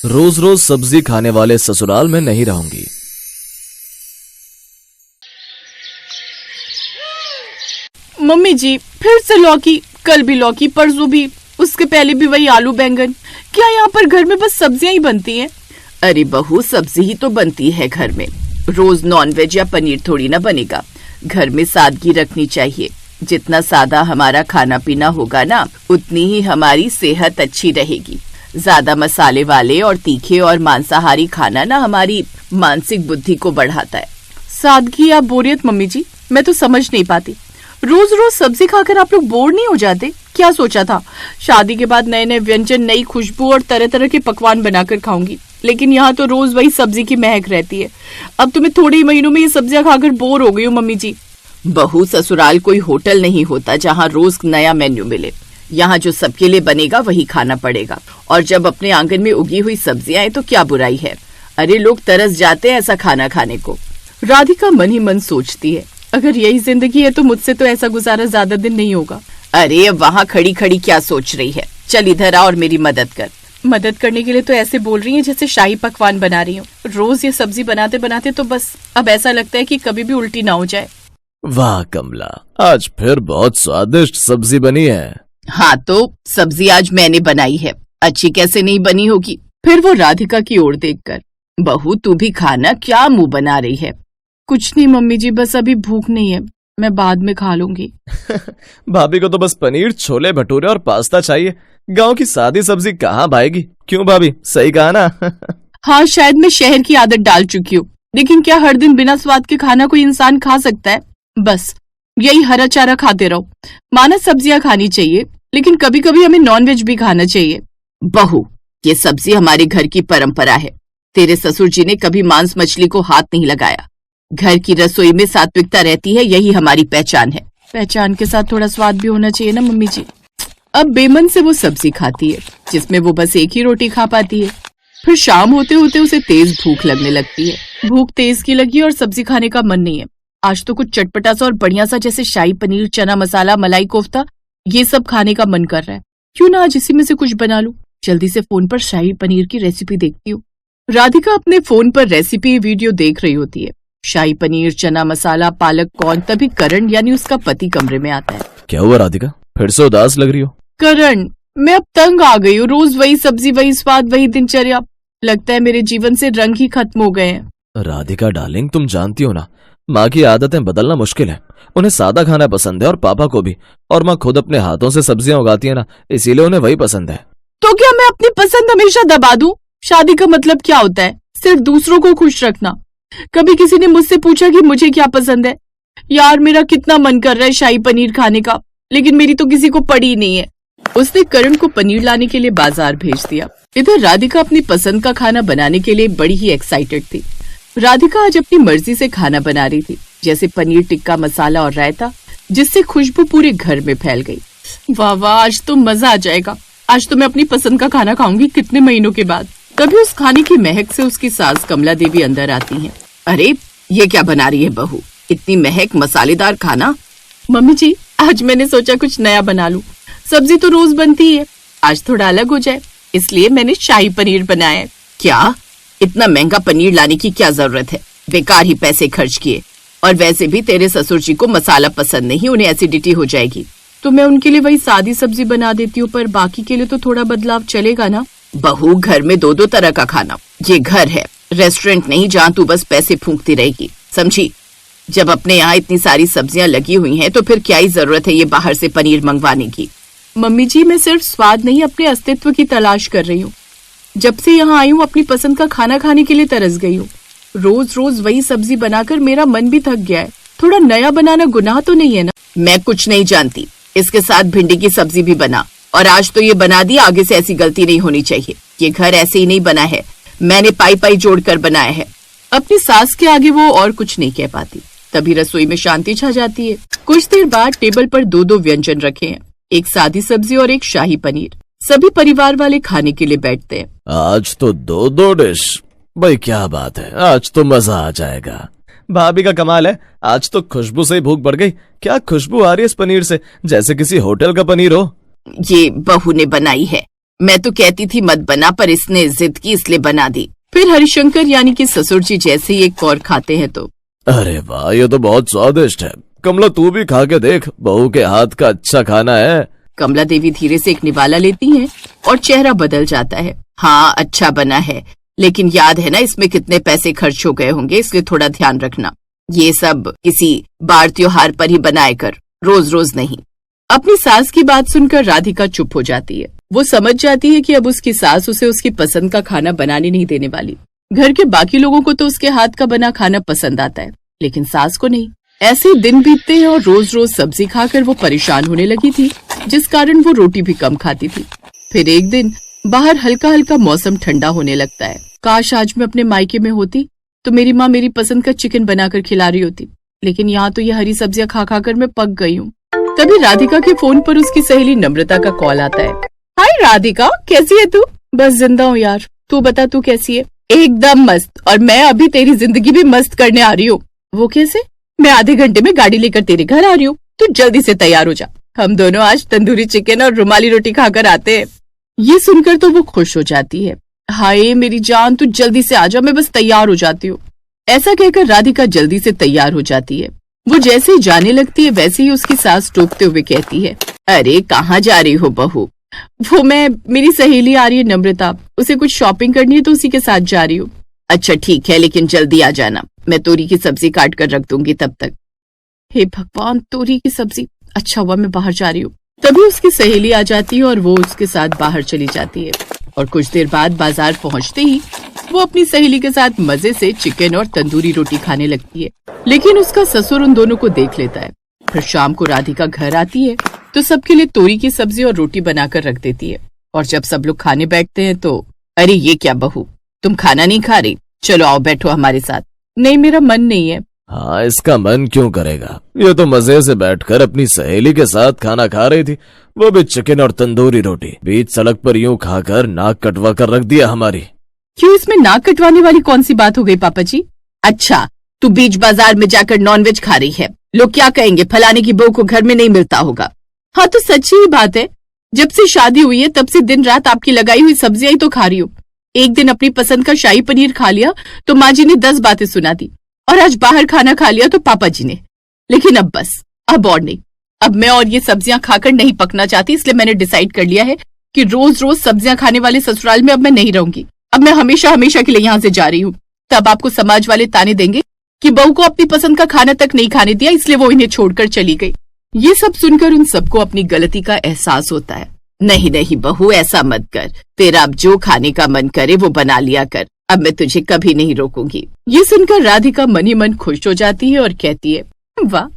रोज रोज सब्जी खाने वाले ससुराल में नहीं रहूंगी। मम्मी जी फिर से लौकी, कल भी लौकी, परसों भी, उसके पहले भी वही आलू बैंगन। क्या यहाँ पर घर में बस सब्जियां ही बनती हैं? अरे बहू, सब्जी ही तो बनती है घर में, रोज नॉनवेज या पनीर थोड़ी ना बनेगा। घर में सादगी रखनी चाहिए। जितना सादा हमारा खाना पीना होगा ना, उतनी ही हमारी सेहत अच्छी रहेगी। ज्यादा मसाले वाले और तीखे और मांसाहारी खाना ना हमारी मानसिक बुद्धि को बढ़ाता है। सादगी या बोरियत मम्मी जी, मैं तो समझ नहीं पाती। रोज रोज सब्जी खाकर आप लोग बोर नहीं हो जाते? क्या सोचा था शादी के बाद नए नए व्यंजन, नई खुशबू और तरह तरह के पकवान बनाकर खाऊंगी, लेकिन यहाँ तो रोज वही सब्जी की महक रहती है। अब तो मैं थोड़े ही महीनों में ये सब्जियां खाकर बोर हो गई हूँ मम्मी जी। बहू, ससुराल कोई होटल नहीं होता जहाँ रोज नया मेन्यू मिले। यहाँ जो सबके लिए बनेगा वही खाना पड़ेगा। और जब अपने आंगन में उगी हुई सब्जियां हैं तो क्या बुराई है? अरे लोग तरस जाते हैं ऐसा खाना खाने को। राधिका मन ही मन सोचती है, अगर यही जिंदगी है तो मुझसे तो ऐसा गुजारा ज्यादा दिन नहीं होगा। अरे अब वहाँ खड़ी खड़ी क्या सोच रही है? चल इधर आ और मेरी मदद कर। मदद करने के लिए तो ऐसे बोल रही है जैसे शाही पकवान बना रही हूँ। रोज ये सब्जी बनाते बनाते तो बस अब ऐसा लगता है कि कभी भी उल्टी ना हो जाए। वाह कमला, आज फिर बहुत स्वादिष्ट सब्जी बनी है। हाँ तो सब्जी आज मैंने बनाई है, अच्छी कैसे नहीं बनी होगी? फिर वो राधिका की ओर देखकर, बहू तू भी खाना, क्या मुंह बना रही है? कुछ नहीं मम्मी जी, बस अभी भूख नहीं है, मैं बाद में खा लूंगी। भाभी को तो बस पनीर, छोले भटूरे और पास्ता चाहिए। गांव की सादी सब्जी कहाँ भाएगी? क्यों भाभी, सही कहा ना? हाँ, शायद मैं शहर की आदत डाल चुकी हूँ, लेकिन क्या हर दिन बिना स्वाद के खाना कोई इंसान खा सकता है? बस यही हरा चारा खाते रहो। माना सब्जियां खानी चाहिए, लेकिन कभी कभी हमें नॉनवेज भी खाना चाहिए। बहू, ये सब्जी हमारे घर की परंपरा है। तेरे ससुर जी ने कभी मांस मछली को हाथ नहीं लगाया। घर की रसोई में सात्विकता रहती है, यही हमारी पहचान है। पहचान के साथ थोड़ा स्वाद भी होना चाहिए ना मम्मी जी। अब बेमन से वो सब्जी खाती है जिसमें वो बस एक ही रोटी खा पाती है। फिर शाम होते होते उसे तेज भूख लगने लगती है। भूख तेज की लगी और सब्जी खाने का मन नहीं है। आज तो कुछ चटपटा सा और बढ़िया सा, जैसे शाही पनीर, चना मसाला, मलाई कोफ्ता, ये सब खाने का मन कर रहा है। क्यों ना आज इसी में से कुछ बना लूं। जल्दी से फोन पर शाही पनीर की रेसिपी देखती हूँ। राधिका अपने फोन पर रेसिपी वीडियो देख रही होती है। शाही पनीर, चना मसाला, पालक कॉर्न। तभी करण यानी उसका पति कमरे में आता है। क्या हुआ राधिका, फिर से उदास लग रही हो? करण, मैं अब तंग आ गई हूँ। रोज वही सब्जी, वही स्वाद, वही दिनचर्या। लगता है मेरे जीवन से रंग ही खत्म हो गए हैं। राधिका डार्लिंग, तुम जानती हो ना, माँ की आदतें बदलना मुश्किल है। उन्हें सादा खाना पसंद है और पापा को भी। और माँ खुद अपने हाथों से सब्जियां उगाती है ना, इसीलिए उन्हें वही पसंद है। तो क्या मैं अपनी पसंद हमेशा दबा दूं? शादी का मतलब क्या होता है? सिर्फ दूसरों को खुश रखना। कभी किसी ने मुझसे पूछा कि मुझे क्या पसंद है? यार मेरा कितना मन कर रहा है शाही पनीर खाने का, लेकिन मेरी तो किसी को पड़ी नहीं है। उसने करण को पनीर लाने के लिए बाजार भेज दिया। इधर राधिका अपनी पसंद का खाना बनाने के लिए बड़ी ही एक्साइटेड थी। राधिका आज अपनी मर्जी से खाना बना रही थी, जैसे पनीर टिक्का मसाला और रायता, जिससे खुशबू पूरे घर में फैल गई। वाह वाह, आज तो मजा आ जाएगा। आज तो मैं अपनी पसंद का खाना खाऊंगी, कितने महीनों के बाद। तभी उस खाने की महक से उसकी सास कमला देवी अंदर आती हैं। अरे ये क्या बना रही है बहू? इतनी महक, मसालेदार खाना। मम्मी जी, आज मैंने सोचा कुछ नया बना लूं। सब्जी तो रोज बनती है, आज थोड़ा अलग हो जाए, इसलिए मैंने शाही पनीर बनाया है। क्या? इतना महंगा पनीर लाने की क्या जरूरत है? बेकार ही पैसे खर्च किए। और वैसे भी तेरे ससुर जी को मसाला पसंद नहीं, उन्हें एसिडिटी हो जाएगी। तो मैं उनके लिए वही सादी सब्जी बना देती हूँ, पर बाकी के लिए तो थोड़ा बदलाव चलेगा ना। बहू, घर में दो दो तरह का खाना। ये घर है, रेस्टोरेंट नहीं जहाँ तू बस पैसे फूंकती रहेगी, समझी? जब अपने यहाँ इतनी सारी सब्जियां लगी हुई हैं, तो फिर क्या ही जरूरत है ये बाहर से पनीर मंगवाने की? मम्मी जी, मैं सिर्फ स्वाद नहीं, अपने अस्तित्व की तलाश कर रही हूँ। जब से यहाँ आई हूँ अपनी पसंद का खाना खाने के लिए तरस गई हूँ। रोज रोज वही सब्जी बनाकर मेरा मन भी थक गया है। थोड़ा नया बनाना गुनाह तो नहीं है ना? मैं कुछ नहीं जानती, इसके साथ भिंडी की सब्जी भी बना। और आज तो ये बना दिया, आगे से ऐसी गलती नहीं होनी चाहिए। ये घर ऐसे ही नहीं बना है, मैंने पाई पाई जोड़कर बनाया है। अपनी सास के आगे वो और कुछ नहीं कह पाती। तभी रसोई में शांति छा जाती है। कुछ देर बाद टेबल पर दो दो व्यंजन रखे हैं, एक सादी सब्जी और एक शाही पनीर। सभी परिवार वाले खाने के लिए बैठते हैं। आज तो दो दो डिश, भाई क्या बात है, आज तो मजा आ जाएगा। भाभी का कमाल है, आज तो खुशबू से ही भूख बढ़ गई। क्या खुशबू आ रही है इस पनीर से, जैसे किसी होटल का पनीर हो। ये बहू ने बनाई है, मैं तो कहती थी मत बना, पर इसने जिद की इसलिए बना दी। फिर हरिशंकर यानी कि ससुर जी जैसे ही एक कौर खाते हैं तो अरे वाह, ये तो बहुत स्वादिष्ट है। कमला तू भी खा के देख, बहू के हाथ का अच्छा खाना है। कमला देवी धीरे से एक निवाला लेती हैं और चेहरा बदल जाता है। हाँ अच्छा बना है, लेकिन याद है ना इसमें कितने पैसे खर्च हो गए होंगे, इसलिए थोड़ा ध्यान रखना। ये सब किसी बार त्योहार पर ही बनाए कर, रोज रोज नहीं। अपनी सास की बात सुनकर राधिका चुप हो जाती है। वो समझ जाती है कि अब उसकी सास उसे उसकी पसंद का खाना बनाने नहीं देने वाली। घर के बाकी लोगों को तो उसके हाथ का बना खाना पसंद आता है, लेकिन सास को नहीं। ऐसे ही दिन बीतते हैं और रोज रोज सब्जी खाकर वो परेशान होने लगी थी, जिस कारण वो रोटी भी कम खाती थी। फिर एक दिन बाहर हल्का हल्का मौसम ठंडा होने लगता है। काश आज मैं अपने मायके में होती तो मेरी माँ मेरी पसंद का चिकन बनाकर खिला रही होती, लेकिन यहाँ तो ये हरी सब्जियां खा खा कर मैं पक गई हूँ। तभी राधिका के फोन पर उसकी सहेली नम्रता का कॉल आता है। हाय राधिका, कैसी है तू? बस जिंदा हूँ यार, तू बता तू कैसी है? एकदम मस्त, और मैं अभी तेरी जिंदगी भी मस्त करने आ रही हूँ। वो कैसे? मैं आधे घंटे में गाड़ी लेकर तेरे घर आ रही हूँ, तू जल्दी से तैयार हो जा। हम दोनों आज तंदूरी चिकन और रुमाली रोटी खाकर आते हैं। ये सुनकर तो वो खुश हो जाती है। हाय मेरी जान, तू जल्दी से आ जा, मैं बस तैयार हो जाती हूँ। ऐसा कहकर राधिका जल्दी से तैयार हो जाती है। वो जैसे ही जाने लगती है वैसे ही उसकी सास टोकते हुए कहती है, अरे कहाँ जा रही हो बहू? वो मेरी सहेली आ रही है नम्रता, उसे कुछ शॉपिंग करनी है तो उसी के साथ जा रही हूँ। अच्छा ठीक है, लेकिन जल्दी आ जाना, मैं तोरी की सब्जी काट कर रख दूंगी तब तक। हे भगवान, तोरी की सब्जी, अच्छा हुआ मैं बाहर जा रही हूँ। तभी उसकी सहेली आ जाती है और वो उसके साथ बाहर चली जाती है। और कुछ देर बाद बाजार पहुंचते ही वो अपनी सहेली के साथ मजे से चिकन और तंदूरी रोटी खाने लगती है, लेकिन उसका ससुर उन दोनों को देख लेता है। फिर शाम को राधिका घर आती है तो सबके लिए तोरी की सब्जी और रोटी बनाकर रख देती है। और जब सब लोग खाने बैठते हैं तो, अरे ये क्या बहू, तुम खाना नहीं खा रही? चलो आओ बैठो हमारे साथ। नहीं, मेरा मन नहीं है। हाँ, इसका मन क्यों करेगा, ये तो मजे से बैठकर अपनी सहेली के साथ खाना खा रही थी, वो भी चिकन और तंदूरी रोटी। बीच सड़क पर यूं खाकर नाक कटवा कर रख दिया हमारी। क्यों, इसमें नाक कटवाने वाली कौन सी बात हो गई पापा जी? अच्छा, तू बीच बाजार में जाकर नॉनवेज खा रही है, लोग क्या कहेंगे, फलाने की बहू को घर में नहीं मिलता होगा। हाँ तो सच्ची ही बात है, जब से शादी हुई है तब से दिन रात आपकी लगाई हुई सब्जियां ही तो खा रही हूँ। एक दिन अपनी पसंद का शाही पनीर खा लिया तो माँ जी ने 10 बातें सुना दी, और आज बाहर खाना खा लिया तो पापा जी ने। लेकिन अब बस, अब और नहीं। अब मैं और ये सब्जियां खाकर नहीं पकना चाहती, इसलिए मैंने डिसाइड कर लिया है कि रोज रोज सब्जियां खाने वाले ससुराल में अब मैं नहीं रहूंगी। अब मैं हमेशा हमेशा के लिए यहाँ से जा रही हूँ। तब आपको समाज वाले ताने देंगे कि बहू को अपनी पसंद का खाना तक नहीं खाने दिया, इसलिए वो इन्हें छोड़कर चली गई। ये सब सुनकर उन सबको अपनी गलती का एहसास होता है। नहीं नहीं बहू, ऐसा मत कर, तेरा अब जो खाने का मन करे वो बना लिया कर, अब मैं तुझे कभी नहीं रोकूंगी। ये सुनकर राधिका मन ही मन खुश हो जाती है और कहती है, वाह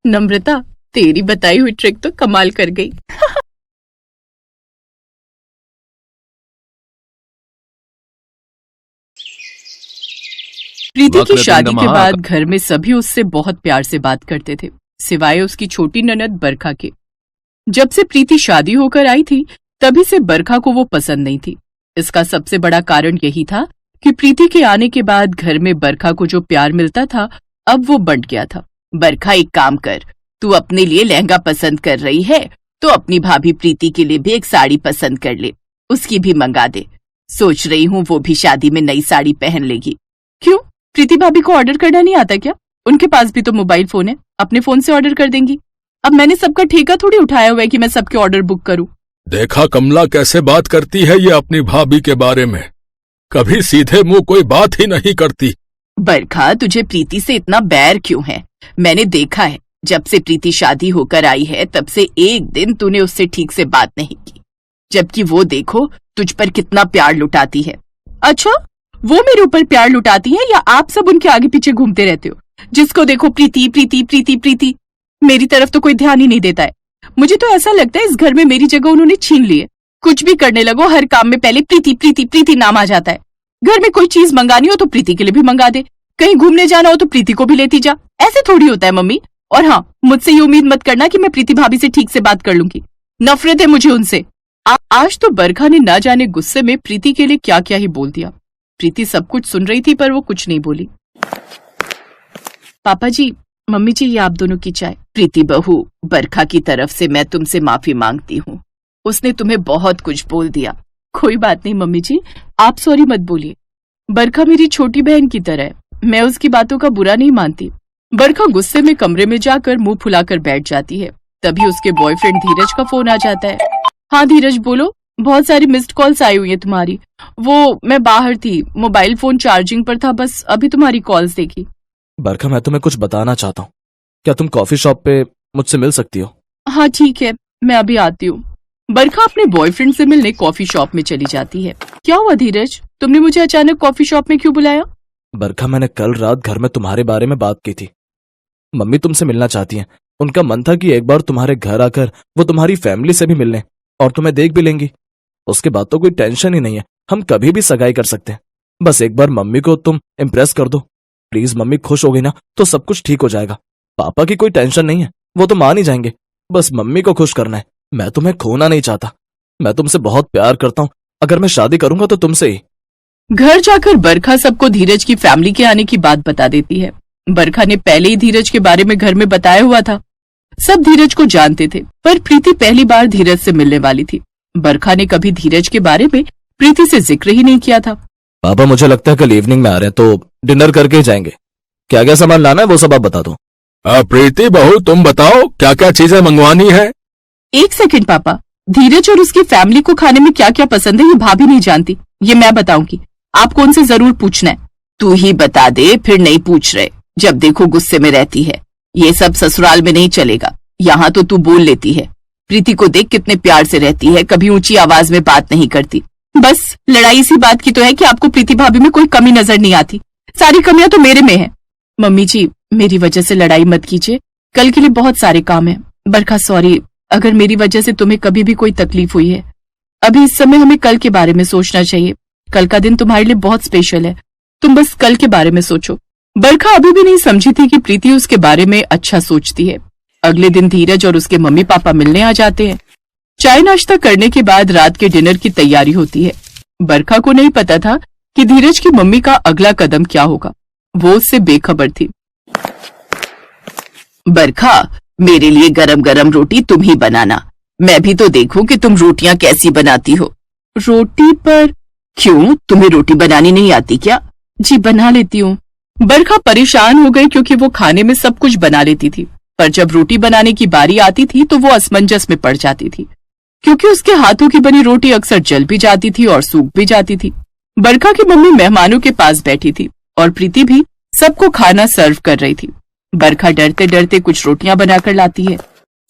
नम्रता, तेरी बताई हुई ट्रिक तो कमाल कर गई। प्रीति की शादी के बाद घर में सभी उससे बहुत प्यार से बात करते थे, सिवाय उसकी छोटी ननद बरखा के। जब से प्रीति शादी होकर आई थी तभी से बरखा को वो पसंद नहीं थी। इसका सबसे बड़ा कारण यही था कि प्रीति के आने के बाद घर में बरखा को जो प्यार मिलता था अब वो बंट गया था। बरखा एक काम कर, तू अपने लिए लहंगा पसंद कर रही है तो अपनी भाभी प्रीति के लिए भी एक साड़ी पसंद कर ले, उसकी भी मंगा दे। सोच रही हूँ वो भी शादी में नई साड़ी पहन लेगी। क्यों, प्रीति भाभी को ऑर्डर करना नहीं आता क्या? उनके पास भी तो मोबाइल फोन है, अपने फोन से ऑर्डर कर देंगी। अब मैंने सबका ठेका थोड़ी उठाया हुआ है कि मैं सबके ऑर्डर बुक करूं। देखा कमला कैसे बात करती है ये अपनी भाभी के बारे में, कभी सीधे मुंह कोई बात ही नहीं करती। बरखा, तुझे प्रीति से इतना बैर क्यों है? मैंने देखा है, जब से प्रीति शादी होकर आई है तब से एक दिन तूने उससे ठीक से बात नहीं की, जबकि वो देखो तुझ पर कितना प्यार लुटाती है। अच्छा, वो मेरे ऊपर प्यार लुटाती है या आप सब उनके आगे पीछे घूमते रहते हो? जिसको देखो प्रीति प्रीति प्रीति प्रीति, मेरी तरफ तो कोई ध्यान ही नहीं देता है। मुझे तो ऐसा लगता है इस घर में मेरी जगह उन्होंने छीन ली है। कुछ भी करने लगो, हर काम में पहले प्रीति प्रीति प्रीति नाम आ जाता है। घर में कोई चीज मंगानी हो तो प्रीति के लिए भी मंगा दे, कहीं घूमने जाना हो तो प्रीति को भी लेती जा। ऐसे थोड़ी होता है मम्मी। और हाँ, मुझसे ये उम्मीद मत करना कि मैं प्रीति भाभी से ठीक से बात कर लूंगी, नफरत है मुझे उनसे। आज तो बरखा ने ना जाने गुस्से में प्रीति के लिए क्या क्या ही बोल दिया। प्रीति सब कुछ सुन रही थी पर वो कुछ नहीं बोली। पापा जी, मम्मी जी, ये आप दोनों की चाय। प्रीति बहू, बरखा की तरफ से मैं तुमसे माफी मांगती हूँ। उसने तुम्हें बहुत कुछ बोल दिया, कोई बात नहीं मम्मी जी, आप सॉरी मत बोलिए। बरखा मेरी छोटी बहन की तरह है, मैं उसकी बातों का बुरा नहीं मानती। बरखा गुस्से में कमरे में जाकर मुंह फुलाकर बैठ जाती है। तभी उसके बॉयफ्रेंड धीरज का फोन आ जाता है। हाँ धीरज बोलो, बहुत सारी मिस्ड कॉल्स आई हुई है तुम्हारी। वो मैं बाहर थी, मोबाइल फोन चार्जिंग पर था, बस अभी तुम्हारी कॉल्स देखी। बरखा मैं तुम्हें कुछ बताना चाहता हूँ, क्या तुम कॉफी शॉप पे मुझसे मिल सकती हो? हाँ ठीक है, मैं अभी आती हूँ। बरखा अपने बॉयफ्रेंड से मिलने कॉफी शॉप में चली जाती है। क्या हुआ धीरज, तुमने मुझे अचानक कॉफी शॉप में क्यों बुलाया? बरखा मैंने कल रात घर में तुम्हारे बारे में बात की थी। मम्मी तुमसे मिलना चाहती हैं। उनका मन था कि एक बार तुम्हारे घर आकर वो तुम्हारी फैमिली से भी मिल लें और तुम्हें देख भी लेंगी। उसके बाद तो कोई टेंशन ही नहीं है, हम कभी भी सगाई कर सकते हैं। बस एक बार मम्मी को तुम इम्प्रेस कर दो प्लीज। मम्मी खुश हो गई ना तो सब कुछ ठीक हो जाएगा। पापा की कोई टेंशन नहीं है, वो तो मान ही जाएंगे। बस मम्मी को खुश करना है। मैं तुम्हें खोना नहीं चाहता, मैं तुमसे बहुत प्यार करता हूँ। अगर मैं शादी करूंगा तो तुमसे ही। घर जाकर बरखा सबको धीरज की फैमिली के आने की बात बता देती है। बरखा ने पहले ही धीरज के बारे में घर में बताया हुआ था। सब धीरज को जानते थे, पर प्रीति पहली बार धीरज से मिलने वाली थी। बरखा ने कभी धीरज के बारे में प्रीति से जिक्र ही नहीं किया था। पापा मुझे लगता है कल इवनिंग में आ रहे हैं, तो डिनर करके ही जाएंगे। क्या क्या सामान लाना है वो सब आप बता दो। प्रीति बहू तुम बताओ क्या क्या चीजें मंगवानी है? एक सेकंड पापा, धीरज और उसकी फैमिली को खाने में क्या क्या पसंद है ये भाभी नहीं जानती, ये मैं बताऊंगी। आपको उनसे जरूर पूछना है। तू ही बता दे, फिर नहीं पूछ रहे। जब देखो गुस्से में रहती है। ये सब ससुराल में नहीं चलेगा, यहाँ तो तू बोल लेती है। प्रीति को देख कितने प्यार से रहती है, कभी ऊंची आवाज में बात नहीं करती। बस लड़ाई इसी बात की तो है कि आपको प्रीति भाभी में कोई कमी नजर नहीं आती। सारी कमियां तो मेरे में है। मम्मी जी मेरी वजह से लड़ाई मत कीजिए, कल के लिए बहुत सारे काम है। बरखा सॉरी अगर मेरी वजह से तुम्हें कभी भी कोई तकलीफ हुई है। अभी इस समय हमें कल के बारे में सोचना चाहिए। कल का दिन तुम्हारे लिए बहुत स्पेशल है, तुम बस कल के बारे में सोचो। बरखा अभी भी नहीं समझी थी कि प्रीति उसके बारे में अच्छा सोचती है। अगले दिन धीरज और उसके मम्मी पापा मिलने आ जाते हैं। चाय नाश्ता करने के बाद रात के डिनर की तैयारी होती है। बरखा को नहीं पता था कि धीरज की मम्मी का अगला कदम क्या होगा, वो उससे बेखबर थी। बरखा मेरे लिए गरम गरम रोटी तुम ही बनाना, मैं भी तो देखूं कि तुम रोटियां कैसी बनाती हो। रोटी पर? क्यों, तुम्हें रोटी बनानी नहीं आती क्या? जी बना लेती हूँ। बरखा परेशान हो गई क्योंकि वो खाने में सब कुछ बना लेती थी, पर जब रोटी बनाने की बारी आती थी तो वो असमंजस में पड़ जाती थी, क्योंकि उसके हाथों की बनी रोटी अक्सर जल भी जाती थी और सूख भी जाती थी। बरखा की मम्मी मेहमानों के पास बैठी थी और प्रीति भी सबको खाना सर्व कर रही थी। बरखा डरते डरते कुछ रोटियां बनाकर लाती है।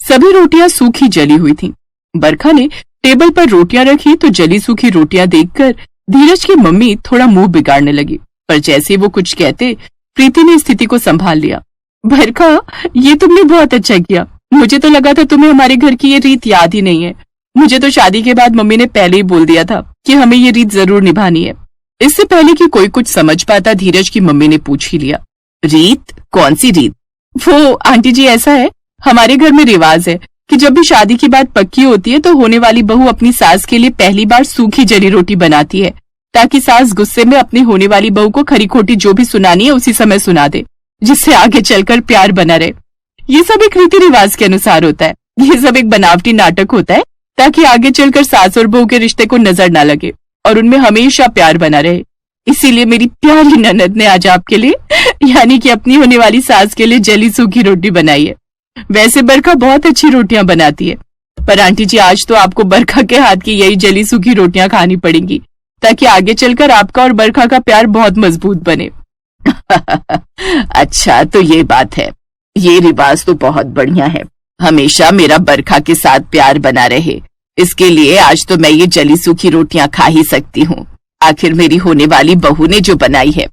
सभी रोटियां सूखी जली हुई थीं। बरखा ने टेबल पर रोटियां रखी तो जली सूखी रोटियां देखकर धीरज की मम्मी थोड़ा मुंह बिगाड़ने लगी, पर जैसे वो कुछ कहते प्रीति ने स्थिति को संभाल लिया। बरखा ये तुमने बहुत अच्छा किया, मुझे तो लगा था तुम्हें हमारे घर की ये रीत याद ही नहीं है। मुझे तो शादी के बाद मम्मी ने पहले ही बोल दिया था कि हमें ये रीत जरूर निभानी है। इससे पहले कि कोई कुछ समझ पाता धीरज की मम्मी ने पूछ ही लिया। रीत? कौन सी रीत? वो आंटी जी ऐसा है, हमारे घर में रिवाज है कि जब भी शादी की बात पक्की होती है तो होने वाली बहू अपनी सास के लिए पहली बार सूखी जली रोटी बनाती है, ताकि सास गुस्से में अपनी होने वाली बहू को खरी खोटी जो भी सुनानी है उसी समय सुना दे, जिससे आगे चलकर प्यार बना रहे। ये सब एक रीति रिवाज के अनुसार होता है। ये सब एक बनावटी नाटक होता है ताकि आगे चलकर सास और बहू के रिश्ते को नजर ना लगे और उनमें हमेशा प्यार बना रहे। इसीलिए मेरी प्यारी ननद ने आज आपके लिए यानी कि अपनी होने वाली सास के लिए जली सूखी रोटी बनाई है। वैसे बरखा बहुत अच्छी रोटियां बनाती है, पर आंटी जी आज तो आपको बरखा के हाथ की यही जली सूखी रोटियां खानी पड़ेंगी, ताकि आगे चलकर आपका और बरखा का प्यार बहुत मजबूत बने। अच्छा तो ये बात है, ये रिवाज तो बहुत बढ़िया है। हमेशा मेरा बरखा के साथ प्यार बना रहे, इसके लिए आज तो मैं ये जली सूखी रोटियां खा ही सकती हूँ। आखिर मेरी होने वाली बहू ने जो बनाई है।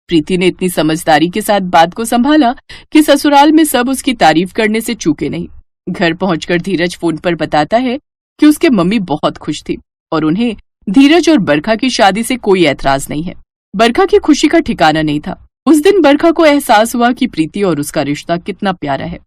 प्रीति ने इतनी समझदारी के साथ बात को संभाला कि ससुराल में सब उसकी तारीफ करने से चूके नहीं। घर पहुंचकर धीरज फोन पर बताता है कि उसके मम्मी बहुत खुश थी और उन्हें धीरज और बरखा की शादी से कोई ऐतराज नहीं है। बरखा की खुशी का ठिकाना नहीं था। उस दिन बरखा को एहसास हुआ कि प्रीति और उसका रिश्ता कितना प्यारा है।